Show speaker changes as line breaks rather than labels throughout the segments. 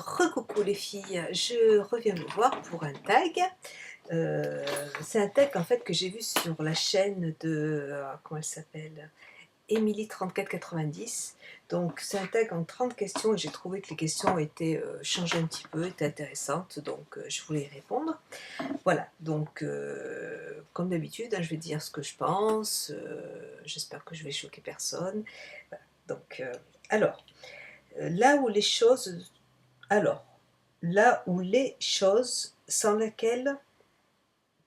Recoucou les filles, je reviens vous voir pour un tag. C'est un tag en fait que j'ai vu sur la chaîne de, comment elle s'appelle? Émilie 3490. Donc c'est un tag en 30 questions et j'ai trouvé que les questions étaient changées un petit peu, étaient intéressantes, donc je voulais y répondre. Voilà, donc comme d'habitude, hein, je vais dire ce que je pense, j'espère que je vais choquer personne. Voilà. Donc, alors, là où les choses alors, là où les choses sans lesquelles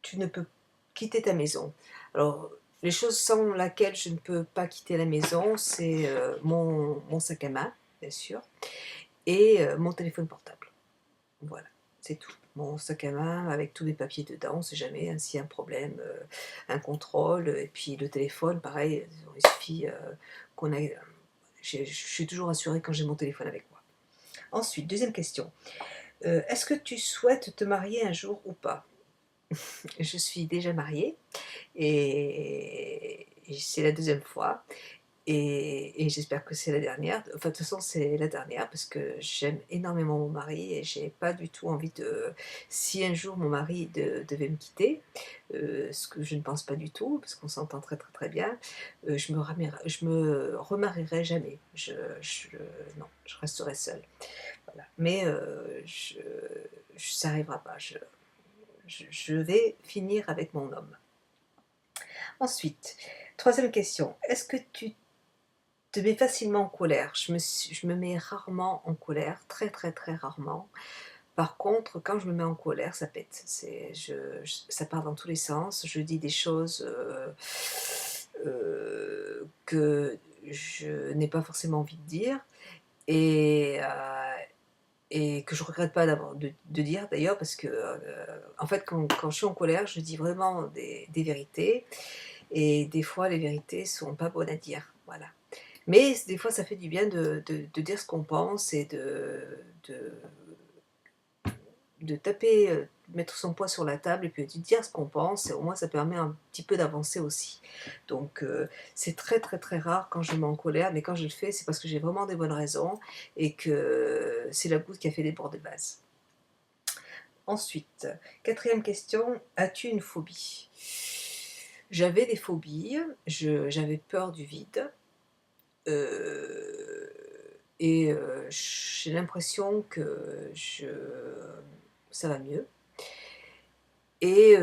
tu ne peux quitter ta maison. Alors, les choses sans laquelle je ne peux pas quitter la maison, c'est mon sac à main, bien sûr, et mon téléphone portable. Voilà, c'est tout. Mon sac à main avec tous les papiers dedans, on ne sait jamais hein, s'il y a un problème, un contrôle, et puis le téléphone, pareil, il suffit qu'on ait. Je suis toujours assurée quand j'ai mon téléphone avec moi. Ensuite, deuxième question. Est-ce que tu souhaites te marier un jour ou pas? Je suis déjà mariée et c'est la deuxième fois et j'espère que c'est la dernière. Enfin, de toute façon, c'est la dernière parce que j'aime énormément mon mari et j'ai pas du tout envie de si un jour mon mari devait me quitter, ce que je ne pense pas du tout parce qu'on s'entend très, très, très bien, je me remarierai jamais. Non, je resterai seule. Voilà. Mais ça n'arrivera pas. Je vais finir avec mon homme. Ensuite, troisième question. Est-ce que tu te mets facilement en colère? Je me mets rarement en colère, très très très rarement. Par contre, quand je me mets en colère, ça pète. Ça part dans tous les sens. Je dis des choses que je n'ai pas forcément envie de dire. Et, et que je regrette pas d'avoir de dire d'ailleurs parce que, en fait quand je suis en colère, je dis vraiment des vérités et des fois les vérités sont pas bonnes à dire, voilà. Mais des fois ça fait du bien de dire ce qu'on pense et de de taper, mettre son poids sur la table et puis de dire ce qu'on pense et au moins ça permet un petit peu d'avancer aussi. Donc c'est très, très, très rare quand je me mets en colère, mais quand je le fais, c'est parce que j'ai vraiment des bonnes raisons et que c'est la goutte qui a fait déborder le vase. Ensuite, quatrième question, as-tu une phobie? J'avais des phobies, j'avais peur du vide, heu j'ai l'impression que ça va mieux et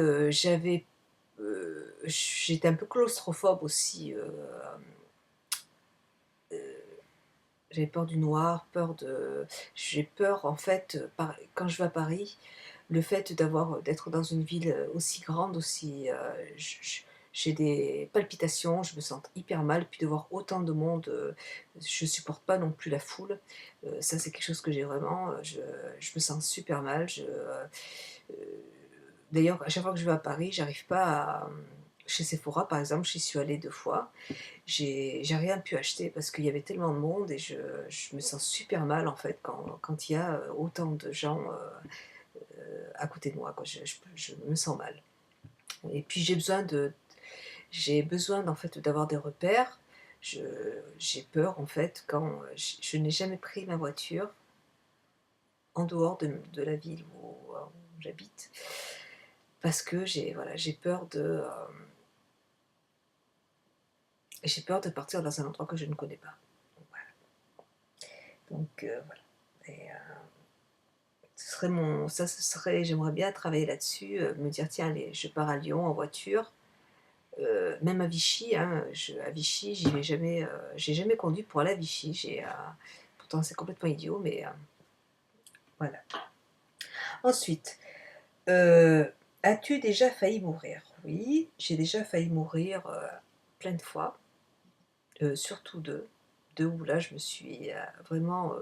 j'étais un peu claustrophobe aussi, j'avais peur du noir, j'ai peur en fait, quand je vais à Paris, le fait d'être dans une ville, aussi grande, aussi, j'ai des palpitations, je me sens hyper mal, puis de voir autant de monde, je supporte pas non plus la foule. Ça c'est quelque chose que j'ai vraiment, je me sens super mal, d'ailleurs à chaque fois que je vais à Paris, j'arrive pas chez Sephora par exemple, j'y suis allée 2 fois, j'ai rien pu acheter parce qu'il y avait tellement de monde et je me sens super mal en fait quand il y a, autant de gens, à côté de moi quoi. Je me sens mal et puis j'ai besoin en fait d'avoir des repères. Je j'ai peur en fait quand, je n'ai jamais pris ma voiture en dehors de la ville où j'habite parce que j'ai peur de partir dans un endroit que je ne connais pas. Voilà. Donc voilà et ce serait j'aimerais bien travailler là-dessus, me dire: «Tiens allez, je pars à Lyon en voiture». Même à Vichy, hein, à Vichy, j'ai jamais conduit pour aller à Vichy. Pourtant c'est complètement idiot, mais voilà. Ensuite, as-tu déjà failli mourir? Oui, j'ai déjà failli mourir, plein de fois, surtout 2 où là je me suis, vraiment,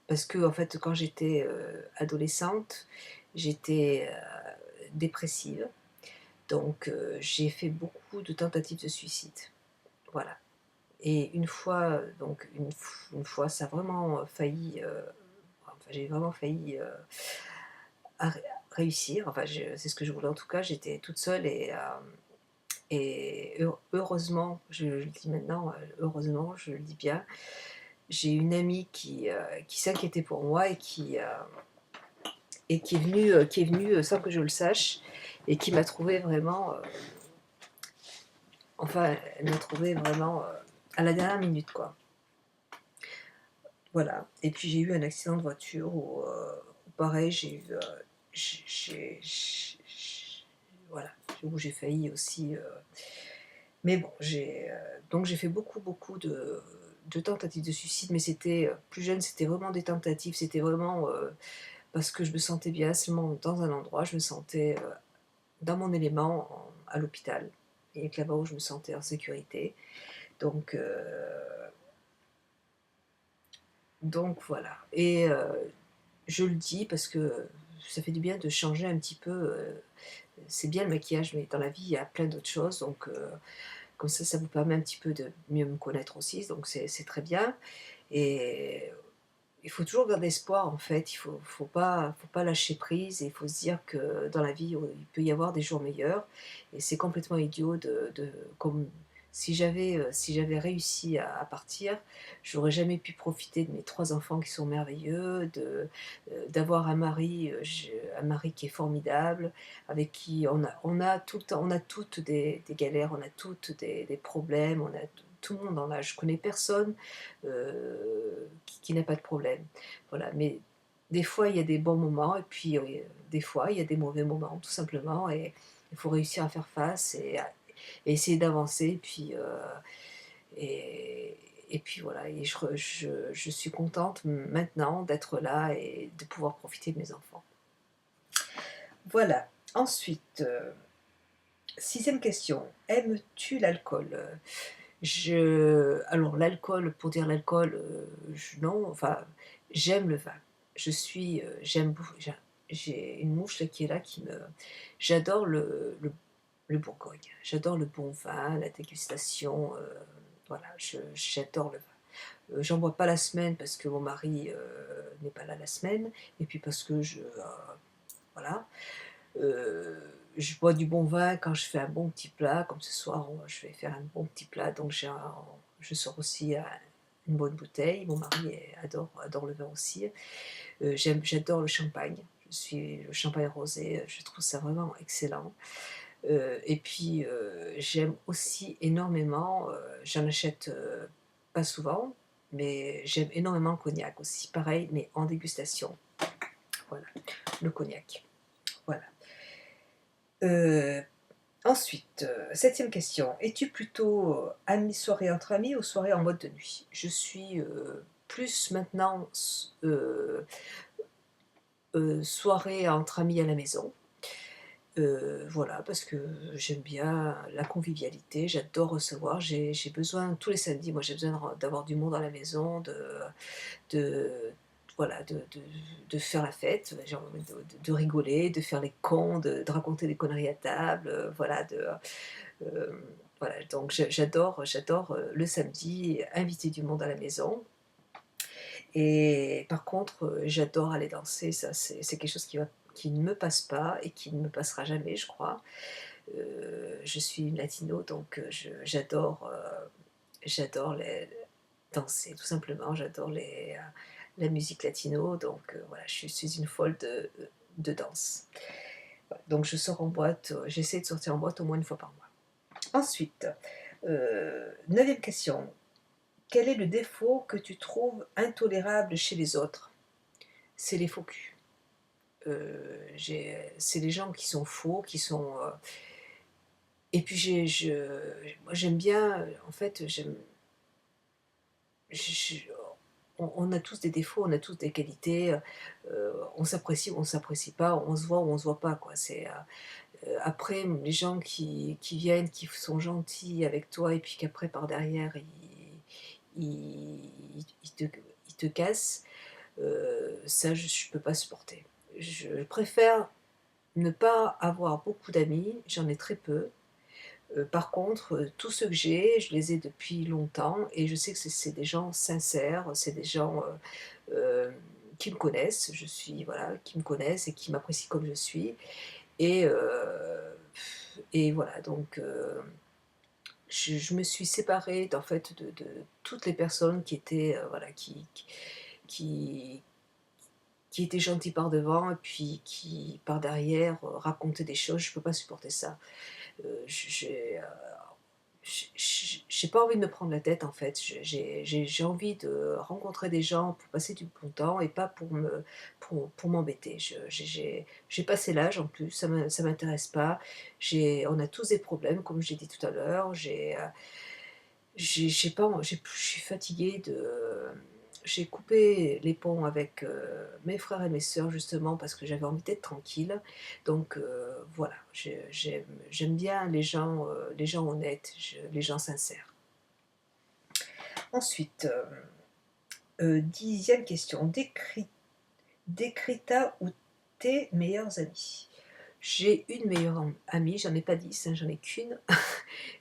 parce que en fait quand j'étais, adolescente, j'étais, dépressive, donc j'ai fait beaucoup de tentatives de suicide. Voilà. Et une fois, donc une fois ça a vraiment, failli, enfin j'ai vraiment failli, à réussir, enfin c'est ce que je voulais en tout cas, j'étais toute seule et heureusement, je le dis maintenant, heureusement, je le dis bien, j'ai une amie qui s'inquiétait pour moi et qui est venue sans que je le sache et qui m'a trouvé vraiment, enfin, elle m'a trouvé vraiment à la dernière minute, quoi. Voilà. Et puis j'ai eu un accident de voiture où pareil, j'ai eu, voilà, où j'ai failli aussi. Mais bon, donc j'ai fait beaucoup, beaucoup de tentatives de suicide, mais c'était plus jeune, c'était vraiment des tentatives, c'était vraiment parce que je me sentais bien seulement dans un endroit, je me sentais dans mon élément à l'hôpital, et que là-bas où je me sentais en sécurité. Donc, donc voilà. Et je le dis parce que ça fait du bien de changer un petit peu. C'est bien le maquillage, mais dans la vie, il y a plein d'autres choses. Donc, comme ça vous permet un petit peu de mieux me connaître aussi. Donc, c'est très bien. Et il faut toujours garder espoir, en fait. Il faut pas lâcher prise. Et il faut se dire que dans la vie, il peut y avoir des jours meilleurs. Et c'est complètement idiot comme si j'avais réussi à partir, j'aurais jamais pu profiter de mes 3 enfants qui sont merveilleux, d'avoir un mari qui est formidable, avec qui on a tout le temps, on a toutes des galères, on a toutes des problèmes, tout le monde en a. Je connais personne qui n'a pas de problème. Voilà, mais des fois il y a des bons moments et puis des fois il y a des mauvais moments, tout simplement, et il faut réussir à faire face et essayer d'avancer. Et, et puis voilà, et je suis contente maintenant d'être là et de pouvoir profiter de mes enfants. Voilà. Ensuite, 6e question. Aimes-tu l'alcool? Alors l'alcool, pour dire l'alcool, non, enfin, j'aime le vin. J'aime beaucoup, j'ai une mouche là qui est là j'adore le Bourgogne. J'adore le bon vin, la dégustation, voilà, j'adore le vin. J'en bois pas la semaine parce que mon mari n'est pas là la semaine, et puis parce que voilà. Je bois du bon vin quand je fais un bon petit plat, comme ce soir, je vais faire un bon petit plat, donc je sors aussi une bonne bouteille. Mon mari adore le vin aussi. J'adore le champagne. Le champagne rosé, je trouve ça vraiment excellent. Et puis, j'aime aussi énormément, j'en achète pas souvent, mais j'aime énormément le cognac aussi, pareil, mais en dégustation. Voilà, le cognac. Voilà. Euh, Ensuite, 7e question. Es-tu plutôt soirée entre amis ou soirée en boîte de nuit? Je suis plus maintenant soirée entre amis à la maison. Voilà, parce que j'aime bien la convivialité, j'adore recevoir, j'ai besoin tous les samedis, moi j'ai besoin d'avoir du monde à la maison, de voilà, de faire la fête, genre de rigoler, de faire les cons, de raconter des conneries à table, voilà, euh, voilà, donc j'adore le samedi inviter du monde à la maison. Et par contre, j'adore aller danser, ça c'est quelque chose qui ne me passe pas et qui ne me passera jamais, je crois. Je suis une latino, donc j'adore danser, tout simplement. J'adore la musique latino, donc voilà, je suis une folle de danse. Voilà, donc je sors en boîte, j'essaie de sortir en boîte au moins une fois par mois. Ensuite, 9e question. Quel est le défaut que tu trouves intolérable chez les autres? C'est les faux culs. C'est les gens qui sont faux, qui sont. Et puis moi j'aime bien, en fait, je- on a tous des défauts, on a tous des qualités, on s'apprécie ou on s'apprécie pas, on se voit ou on se voit pas, quoi. Après, les gens qui viennent, qui sont gentils avec toi, et puis qu'après par derrière ils te cassent, ça je peux pas supporter. Je préfère ne pas avoir beaucoup d'amis, j'en ai très peu. Par contre, tous ceux que j'ai, je les ai depuis longtemps et je sais que c'est des gens sincères, c'est des gens qui me connaissent, voilà, qui me connaissent et qui m'apprécient comme je suis. Et, et voilà, donc je me suis séparée en fait de toutes les personnes qui étaient, voilà, qui qui étaient gentilles par devant et puis qui par derrière, racontaient des choses. Je peux pas supporter ça. J'ai pas envie de me prendre la tête en fait. J'ai envie de rencontrer des gens pour passer du bon temps et pas pour m'embêter. J'ai passé l'âge en plus, ça m'intéresse pas. On a tous des problèmes comme j'ai dit tout à l'heure. J'ai pas je suis fatiguée j'ai coupé les ponts avec, mes frères et mes sœurs justement parce que j'avais envie d'être tranquille. Donc voilà, j'aime bien les gens honnêtes, les gens sincères. Ensuite, 10e question, décris-ta ou tes meilleurs amis. J'ai une meilleure amie, j'en ai pas 10, hein, j'en ai qu'une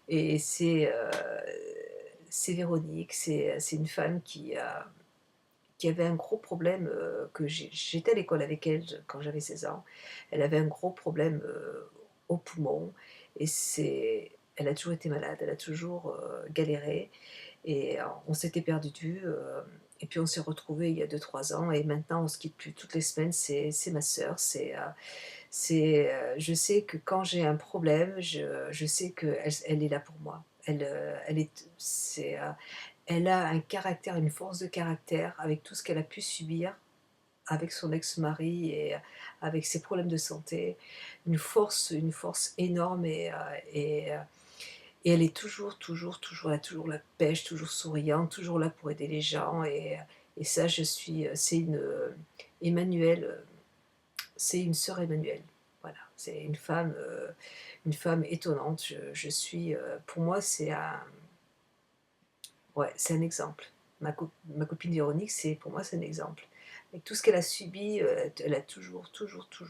et c'est Véronique, c'est une femme qui avait un gros problème, j'étais à l'école avec elle quand j'avais 16 ans. Elle avait un gros problème, aux poumons et elle a toujours été malade, elle a toujours, galéré et on s'était perdu de vue, et puis on s'est retrouvés il y a 2 3 ans et maintenant on se quitte plus toutes les semaines. C'est ma sœur, je sais que quand j'ai un problème, je sais qu'elle est là pour moi. Elle est elle a un caractère, une force de caractère avec tout ce qu'elle a pu subir avec son ex-mari et avec ses problèmes de santé. Une force énorme et elle est toujours là, toujours la pêche, toujours souriante, toujours là pour aider les gens et ça Emmanuelle, c'est une sœur Emmanuelle. Voilà, c'est une femme étonnante. Pour moi, ouais, c'est un exemple. Ma copine Véronique, pour moi, c'est un exemple. Avec tout ce qu'elle a subi, elle a toujours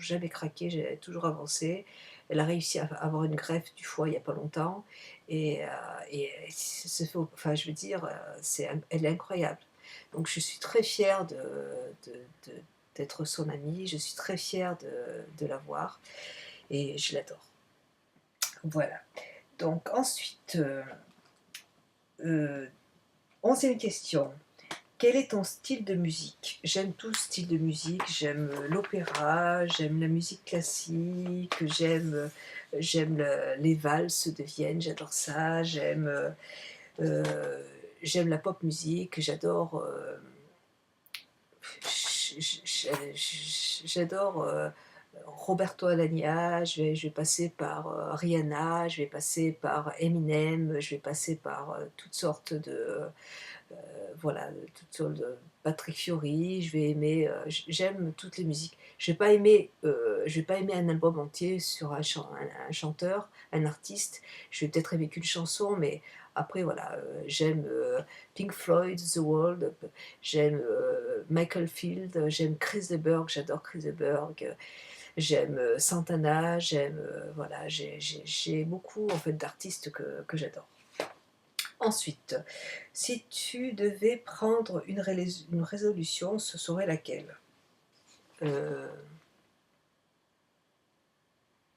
jamais craqué, elle a toujours avancé. Elle a réussi à avoir une greffe du foie il y a pas longtemps et elle se fait enfin, je veux dire, elle est incroyable. Donc je suis très fière de de d'être son amie, je suis très fière de la voir et je l'adore. Voilà. Donc ensuite, heu, 11e question. Quel est ton style de musique? J'aime tout style de musique, j'aime l'opéra, j'aime la musique classique, j'aime les valses de Vienne, j'adore ça, heu, j'aime la pop musique, j'adore, Roberto Alagna, je vais passer par, Rihanna, je vais passer par Eminem, je vais passer par, toutes sortes voilà, toutes sortes de Patrick Fiori, je vais aimer, j'aime toutes les musiques. Je vais pas aimer un album entier sur un chanteur, un artiste. Je vais peut-être aimer qu'une chanson, mais après voilà, j'aime, Pink Floyd, The Wall, j'aime, Michael Field, j'aime Chris de Burgh, j'adore Chris de Burgh, j'aime, Santana, voilà, j'ai beaucoup en fait d'artistes que j'adore. Ensuite, si tu devais prendre une résolution, ce serait laquelle? Heu,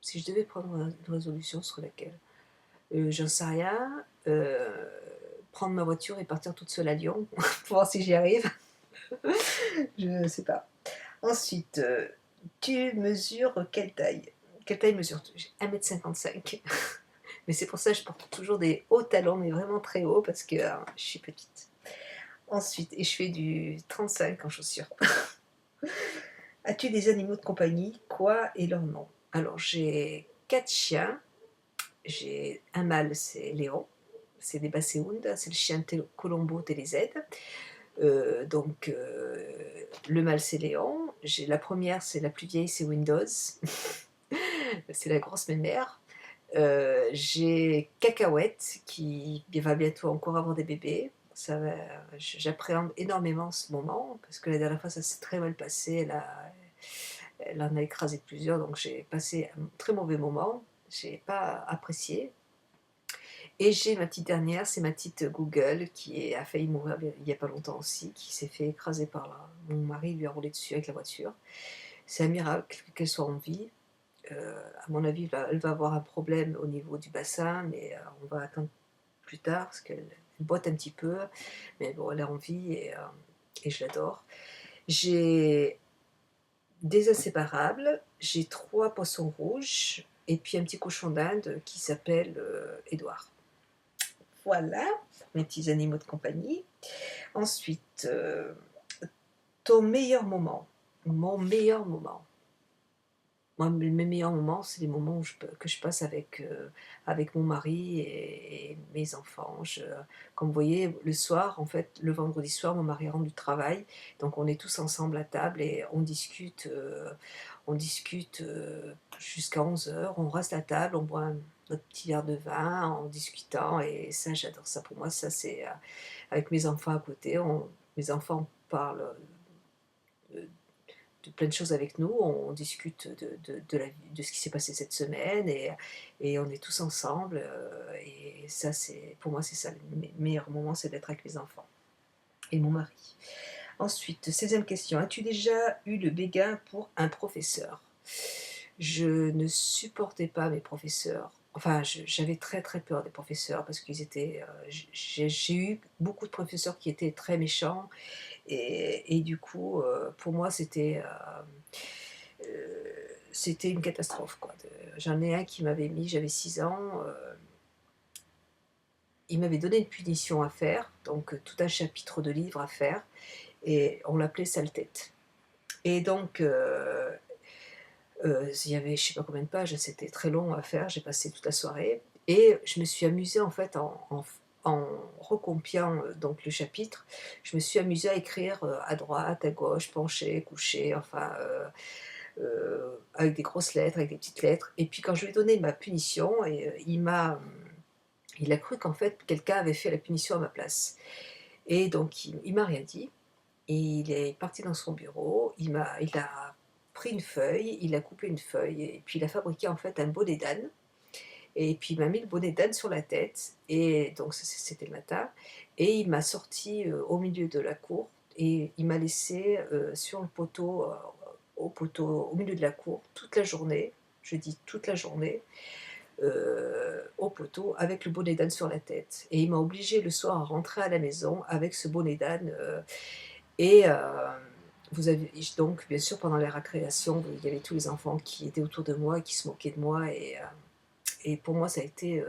Si je devais prendre une résolution, ce serait laquelle? J'en sais rien, prendre ma voiture et partir toute seule à Lyon pour voir si j'y arrive. Je ne sais pas. Ensuite, tu mesures quelle taille? Quelle taille mesures-tu? J'ai 1,55 m. Mais c'est pour ça que je porte toujours des hauts talons, mais vraiment très hauts parce que, je suis petite. Ensuite et je fais du 35 en chaussures. As-tu des animaux de compagnie? Quoi et leur nom? Alors j'ai 4 chiens. J'ai un mâle, c'est Léon, c'est des Basset-Hound, c'est le chien Colombo TéléZ. Le mâle c'est Léon. J'ai la première, c'est la plus vieille, c'est Windows. C'est la grosse mémère. J'ai Cacahuète qui va bientôt encore avoir des bébés. J'appréhende énormément ce moment parce que la dernière fois ça s'est très mal passé. Elle en a écrasé plusieurs, donc j'ai passé un très mauvais moment. J'ai pas apprécié. Et j'ai ma petite dernière, c'est ma petite Google a failli mourir il y a pas longtemps aussi, qui s'est fait écraser par là. Mon mari lui a roulé dessus avec la voiture. C'est un miracle qu'elle soit en vie. À mon avis, elle va avoir un problème au niveau du bassin, mais on va attendre plus tard, parce qu'elle boite un petit peu, mais bon, elle a envie et je l'adore. J'ai des inséparables, j'ai 3 poissons rouges et puis un petit cochon d'Inde qui s'appelle, Édouard. Voilà, mes petits animaux de compagnie. Ensuite, ton meilleur moment, mon meilleur moment. Moi, mes meilleurs moments, c'est les moments où que je passe avec mon mari et mes enfants. Comme vous voyez, le soir, en fait, le vendredi soir, mon mari rentre du travail, donc on est tous ensemble à table et on discute jusqu'à 11 heures. On reste à table, on boit notre petit verre de vin en discutant et ça, j'adore ça. Pour moi, ça, c'est avec mes enfants à côté. Mes enfants parlent de plein de choses avec nous, on discute de ce qui s'est passé cette semaine et on est tous ensemble et ça c'est pour moi c'est ça le meilleur moment, c'est d'être avec mes enfants et mon mari. Ensuite, 16e question, as-tu déjà eu le béguin pour un professeur? Je ne supportais pas mes professeurs. Enfin, j'avais très très peur des professeurs parce qu'ils étaient. J'ai eu beaucoup de professeurs qui étaient très méchants et du coup, pour moi, c'était une catastrophe, quoi. J'en ai un qui m'avait mis, j'avais 6 ans, il m'avait donné une punition à faire, donc tout un chapitre de livre à faire, et on l'appelait sale tête. Et donc, il y avait je sais pas combien de pages, c'était très long à faire, j'ai passé toute la soirée et je me suis amusée en fait en recompiant, donc le chapitre, je me suis amusée à écrire, à droite, à gauche, penché, couché, enfin, avec des grosses lettres, avec des petites lettres et puis quand je lui ai donné ma punition et il a cru qu'en fait quelqu'un avait fait la punition à ma place et donc il m'a rien dit et il est parti dans son bureau, il a pris une feuille, il a coupé une feuille et puis il a fabriqué en fait un bonnet d'âne et puis il m'a mis le bonnet d'âne sur la tête et donc ça c'était le matin et il m'a sorti, au milieu de la cour et il m'a laissé, sur le poteau, au milieu de la cour toute la journée, je dis toute la journée, au poteau avec le bonnet d'âne sur la tête et il m'a obligée le soir à rentrer à la maison avec ce bonnet d'âne, et vous avez donc bien sûr pendant les récréations, il y avait tous les enfants qui étaient autour de moi, qui se moquaient de moi et pour moi ça a été,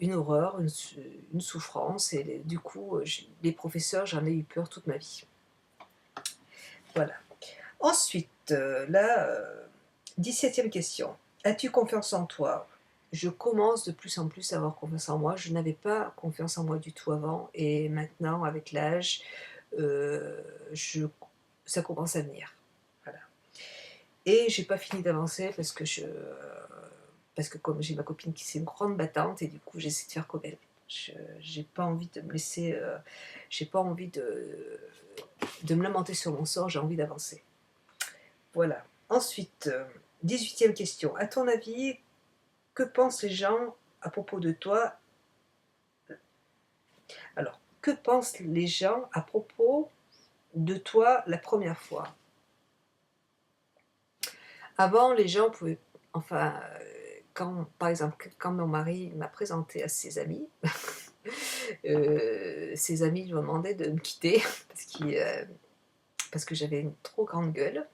une horreur, une souffrance et du coup, les professeurs, j'en ai eu peur toute ma vie. Voilà. Ensuite, là, 17e question. As-tu confiance en toi? Je commence de plus en plus à avoir confiance en moi. Je n'avais pas confiance en moi du tout avant et maintenant avec l'âge, je ça commence à venir. Voilà et j'ai pas fini d'avancer parce que comme j'ai ma copine qui c'est une grande battante et du coup j'essaie de faire comme elle. Je J'ai pas envie de me laisser, j'ai pas envie de me lamenter sur mon sort, j'ai envie d'avancer. Voilà. Ensuite, 18e question. À ton avis, que pensent les gens à propos de toi? Alors, que pensent les gens à propos de toi la première fois? Avant, les gens pouvaient enfin, quand par exemple, quand mon mari m'a présentée à ses amis, ses amis lui ont demandé de me quitter parce que j'avais une trop grande gueule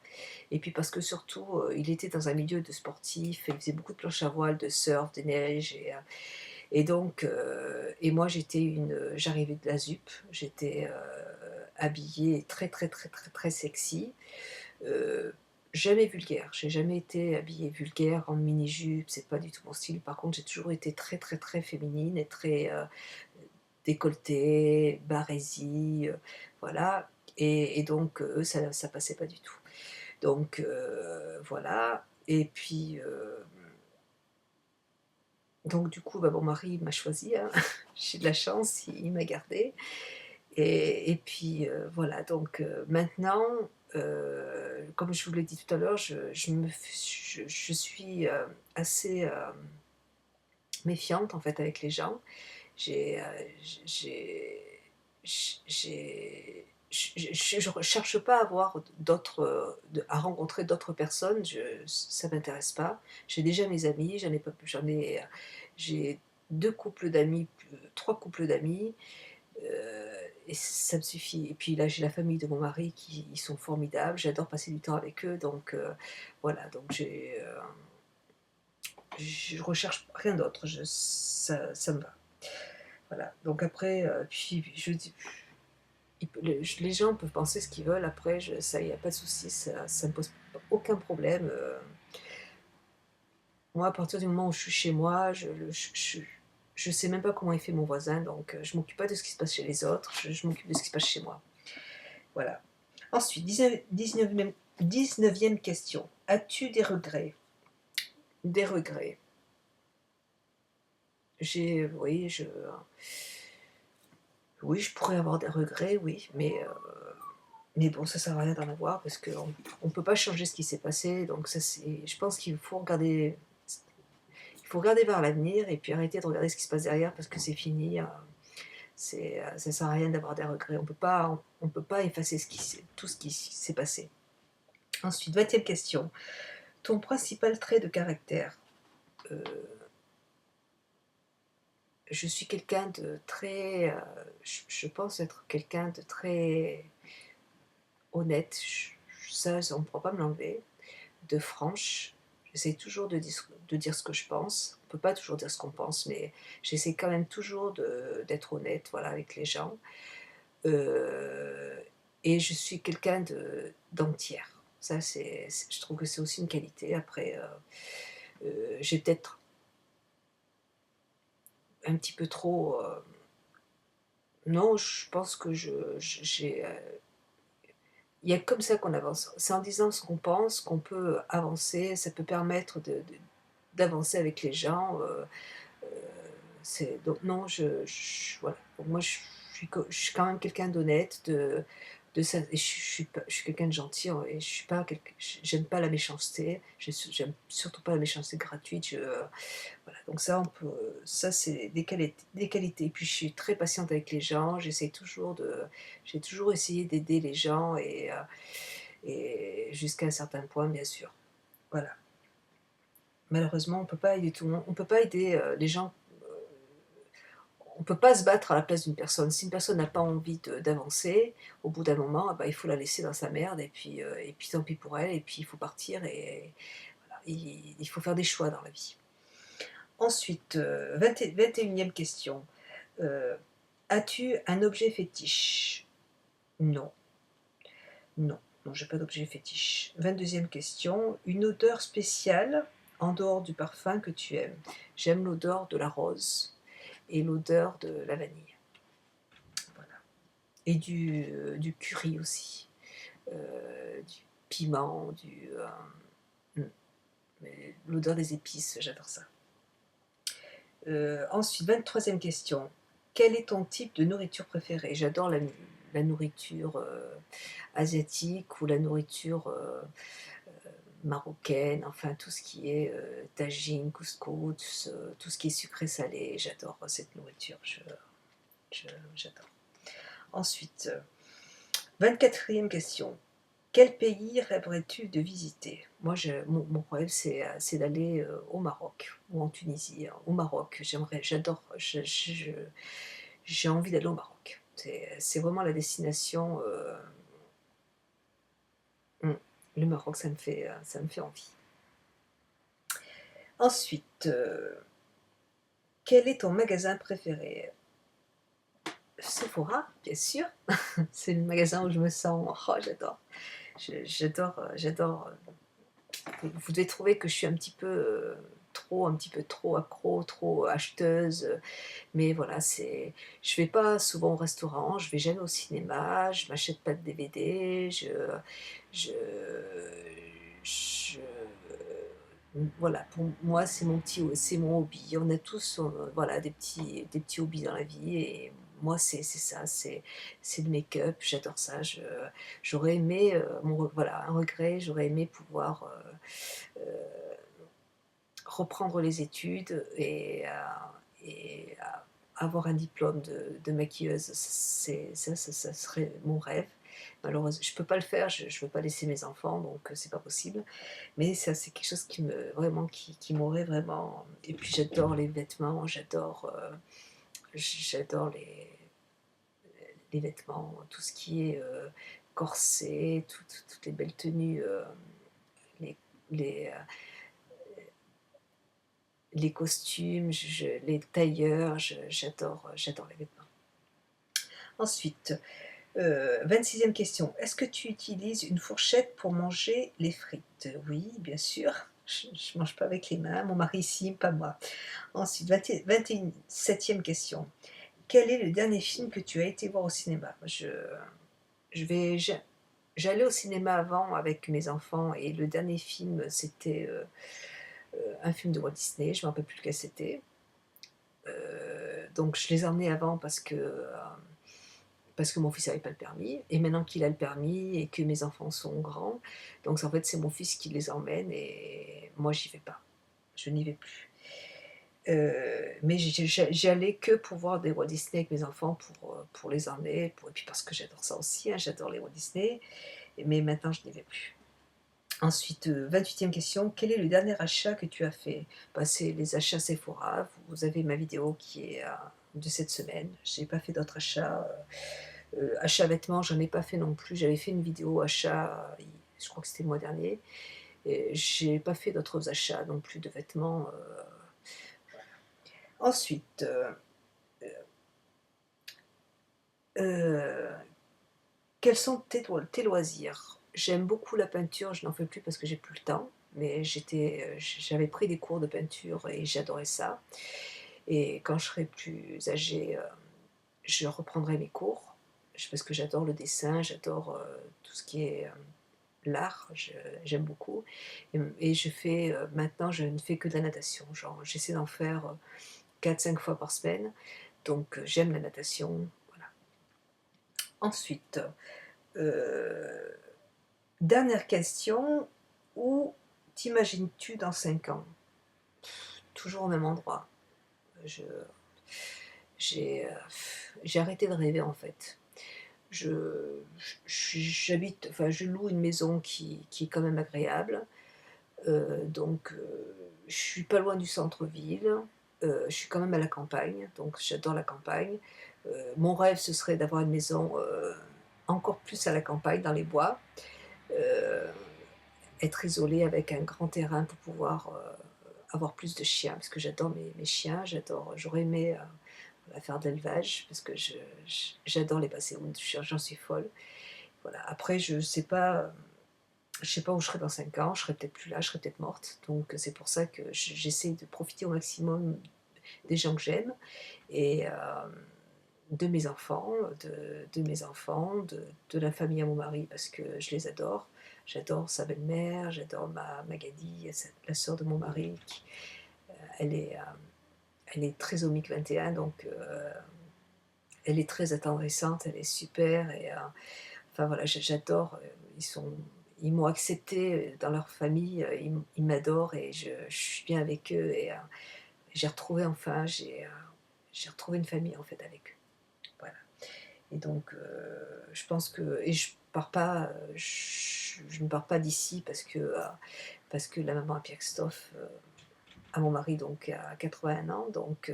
et puis parce que surtout, il était dans un milieu de sportifs, il faisait beaucoup de planche à voile, de surf, de neige et donc et moi j'arrivais de la ZUP, j'étais, habillée très, très, très, très, très sexy, heu, jamais vulgaire. J'ai jamais été habillée vulgaire en mini-jupe, c'est pas du tout mon style. Par contre, j'ai toujours été très, très, très féminine et très, décolletée, barésie, voilà et donc eux, ça passait pas du tout. Donc voilà et puis, donc du coup, bah, mon mari m'a choisie, hein. J'ai de la chance, il m'a gardée et puis, voilà donc maintenant, comme je vous l'ai dit tout à l'heure, je suis, assez, méfiante en fait avec les gens. J'ai, j'ai je recherche pas à avoir à rencontrer d'autres personnes, ça m'intéresse pas. J'ai déjà mes amis, j'en ai pas j'ai 2 couples d'amis, 3 couples d'amis, et ça me suffit. Et puis là, j'ai la famille de mon mari qui ils sont formidables, j'adore passer du temps avec eux, donc voilà, donc je recherche rien d'autre, ça me va. Voilà, donc après, puis je dis les gens peuvent penser ce qu'ils veulent, après ça, il y a pas de souci, ça me pose aucun problème, moi, à partir du moment où je suis chez moi, je sais même pas comment il fait mon voisin, donc je m'occupe pas de ce qui se passe chez les autres, je m'occupe de ce qui se passe chez moi. Voilà. Ensuite, 19e question. As-tu des regrets? Des regrets. Oui, oui, je pourrais avoir des regrets, oui, mais bon, ça sert à rien d'en avoir parce qu'on ne peut pas changer ce qui s'est passé, donc ça c'est je pense qu'il faut regarder vers l'avenir et puis arrêter de regarder ce qui se passe derrière parce que c'est fini, ça sert à rien d'avoir des regrets. On peut pas effacer tout ce qui s'est passé. Ensuite, 20e question. Ton principal trait de caractère? Heu, je suis quelqu'un de très, je pense être quelqu'un de très honnête, ça on ne pourra pas me l'enlever, de franche. J'essaie toujours de dire ce que je pense. On ne peut pas toujours dire ce qu'on pense, mais j'essaie quand même toujours d'être honnête, voilà, avec les gens. Heu et je suis quelqu'un d'entière. Ça, je trouve que c'est aussi une qualité. Après, j'ai peut-être un petit peu trop, non, je pense que j'ai, il y a comme ça qu'on avance. C'est en disant ce qu'on pense qu'on peut avancer, ça peut permettre d'avancer avec les gens, heu, c'est donc non, voilà. Donc moi je suis quand même quelqu'un d'honnête, de ça et je suis quelqu'un de gentil, et je suis pas quelqu j'aime pas la méchanceté, j'aime surtout pas la méchanceté gratuite, voilà, donc ça c'est des qualités. Et puis je suis très patiente avec les gens, j'ai toujours essayé d'aider les gens et jusqu'à un certain point, bien sûr. Voilà. Malheureusement, on peut pas aider tout le monde, on peut pas aider, les gens, on peut pas se battre à la place d'une personne. Si une personne n'a pas envie d'avancer, au bout d'un moment, ah bah, il faut la laisser dans sa merde et puis tant pis pour elle et puis il faut partir et voilà, il faut faire des choix dans la vie. Ensuite, 21e question. Heu, as-tu un objet fétiche? Non, non, non, j'ai pas d'objet fétiche. 22e question. Une odeur spéciale, en dehors du parfum, que tu aimes? J'aime l'odeur de la rose et l'odeur de la vanille. Voilà. Et du curry aussi, du piment, mmh, mais l'odeur des épices, j'adore ça. Ensuite, 23e question. Quel est ton type de nourriture préférée? J'adore la nourriture, asiatique ou la nourriture, marocaine, enfin tout ce qui est, tagine, couscous, tout ce qui est sucré salé, j'adore cette nourriture, j'adore. Ensuite, 24e question. Quel pays rêverais-tu de visiter? Moi, mon rêve, c'est d'aller, au Maroc ou en Tunisie, hein. Au Maroc, j'adore, j'ai envie d'aller au Maroc. C'est vraiment la destination, mmh, le Maroc, ça me fait envie. Ensuite, quel est ton magasin préféré? Sephora, bien sûr, c'est le magasin où je me sens, oh j'adore, j'adore, vous devez trouver que je suis un petit peu trop accro, trop acheteuse, mais voilà, je vais pas souvent au restaurant, je vais jamais au cinéma, je m'achète pas de DVD, je je voilà, pour moi, c'est mon hobby. On a tous, voilà, des petits hobbies dans la vie et moi, c'est ça, c'est le make-up, j'adore ça. J'aurais aimé, voilà, un regret, j'aurais aimé pouvoir, reprendre les études et avoir un diplôme de maquilleuse. Ça serait mon rêve, Malheureusement, je peux pas le faire, je ne veux pas laisser mes enfants, donc c'est pas possible. Mais ça, c'est quelque chose qui me vraiment qui m'aurait vraiment et puis j'adore les vêtements, j'adore les vêtements, tout ce qui est, corset, toutes les belles tenues, les les, les costumes, les tailleurs, j'adore les vêtements. Ensuite, 26e question. Est-ce que tu utilises une fourchette pour manger les frites? Oui, bien sûr. Je ne mange pas avec les mains. Mon mari, si, pas moi. Ensuite, 27e question. Quel est le dernier film que tu as été voir au cinéma? Je vais, j'allais au cinéma avant avec mes enfants et le dernier film, c'était un film de Walt Disney. Je ne me rappelle plus lequel c'était. Donc, je les emmenais avant parce que mon fils n'avait pas le permis, et maintenant qu'il a le permis et que mes enfants sont grands, donc en fait c'est mon fils qui les emmène et moi j'y vais pas, je n'y vais plus. Mais j'y allais que pour voir des Walt Disney avec mes enfants, pour les emmener, et puis parce que j'adore ça aussi, hein, j'adore les Walt Disney, mais maintenant je n'y vais plus. Ensuite, 28e question, quel est le dernier achat que tu as fait? Bah, c'est les achats Sephora, vous avez ma vidéo qui est de cette semaine, je n'ai pas fait d'autres achats. Achat vêtements, j'en ai pas fait non plus. J'avais fait une vidéo achat, je crois que c'était le mois dernier. Et j'ai pas fait d'autres achats non plus de vêtements. Ensuite, euh, quels sont tes loisirs? J'aime beaucoup la peinture, je n'en fais plus parce que j'ai plus le temps. Mais j'avais pris des cours de peinture et j'adorais ça. Et quand je serai plus âgée, je reprendrai mes cours. Parce que j'adore le dessin, j'adore tout ce qui est l'art, j'aime beaucoup. Et je fais, maintenant, je ne fais que de la natation. Genre, j'essaie d'en faire 4-5 fois par semaine. Donc, j'aime la natation. Voilà. Ensuite, euh, dernière question. Où t'imagines-tu dans 5 ans? Toujours au même endroit. Je, j'ai, euh, j'ai arrêté de rêver en fait. J'habite, enfin, je loue une maison qui est quand même agréable. Donc, je suis pas loin du centre-ville, je suis quand même à la campagne, donc j'adore la campagne. Mon rêve, ce serait d'avoir une maison, encore plus à la campagne, dans les bois, heu, être isolée avec un grand terrain pour pouvoir, avoir plus de chiens, parce que j'adore mes chiens, j'aurais aimé, voilà, faire de l'élevage parce que j'adore les basset-hounds, j'en suis folle. Voilà, après je sais pas où je serai dans 5 ans, je serai peut-être plus là, je serai peut-être morte. Donc c'est pour ça que j'essaie de profiter au maximum des gens que j'aime et de mes enfants, de la famille à mon mari parce que je les adore. J'adore sa belle-mère, j'adore Magali, la sœur de mon mari. Elle est, elle est trisomique 21, donc elle est très attendrissante, elle est super. Et enfin voilà, j'adore. Ils m'ont accepté dans leur famille, ils m'adorent et je suis bien avec eux. Et j'ai retrouvé enfin, j'ai retrouvé une famille en fait avec eux. Voilà. Et donc, je pense que et je pars pas, je ne pars pas d'ici parce que la maman à Pierre Christophe, à mon mari donc a 81 ans, donc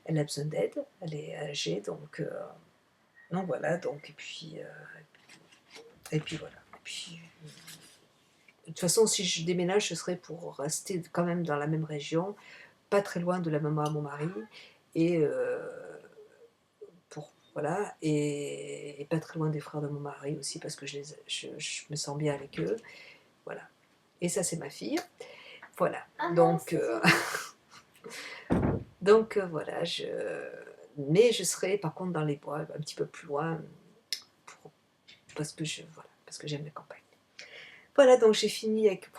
elle a besoin d'aide, elle est âgée, donc voilà, donc et puis voilà. Et puis, de toute façon, si je déménage, ce serait pour rester quand même dans la même région, pas très loin de la maman à mon mari, et voilà, et pas très loin des frères de mon mari aussi, parce que je me sens bien avec eux. Voilà. Et ça, c'est ma fille. Voilà. Donc, donc voilà, mais je serai par contre dans les bois, un petit peu plus loin, pour- voilà, parce que j'aime la campagne. Voilà, donc j'ai fini avec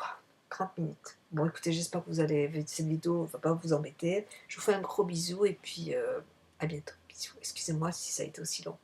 30 minutes. Bon, écoutez, j'espère que cette vidéo ne va pas vous embêter. Je vous fais un gros bisou et puis à bientôt. Bisous. Excusez-moi si ça a été aussi long.